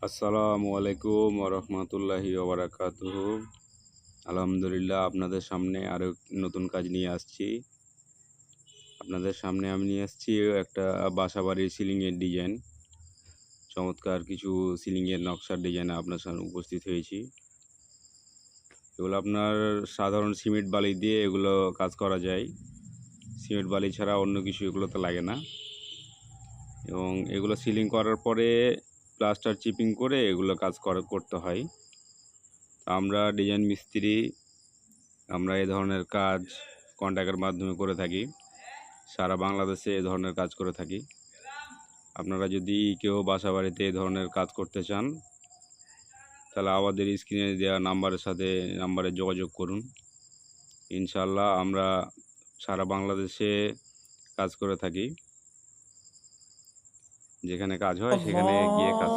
আসসালামু আলাইকুম ওরহমতুল্লাহি ওবারাকাতুহু। আলহামদুলিল্লাহ, আপনাদের সামনে আরও নতুন কাজ নিয়ে আসছি। আপনাদের সামনে আমি নিয়ে আসছি একটা বাসাবাড়ির সিলিংয়ের ডিজাইন। চমৎকার কিছু সিলিংয়ের নকশার ডিজাইনে আপনার সামনে উপস্থিত হয়েছি। এগুলো আপনার সাধারণ সিমেন্ট বালি দিয়ে এগুলো কাজ করা যায়। সিমেন্ট বালি ছাড়া অন্য কিছু এগুলোতে লাগে না। এবং এগুলো সিলিং করার পরে প্লাস্টার চিপিং করে এগুলো কাজ করতে হয়। আমরা ডিজাইন মিস্ত্রি, আমরা এই ধরনের কাজ কন্ট্রাক্টের মাধ্যমে করে থাকি। সারা বাংলাদেশে এই ধরনের কাজ করে থাকি। আপনারা যদি কেউ বাসা বাড়িতে এই ধরনের কাজ করতে চান, তাহলে আমাদের স্ক্রিনে দেওয়া নাম্বারে যোগাযোগ করুন। ইনশাল্লাহ আমরা সারা বাংলাদেশে কাজ করে থাকি। যেখানে কাজ হয় সেখানে গিয়ে কাজ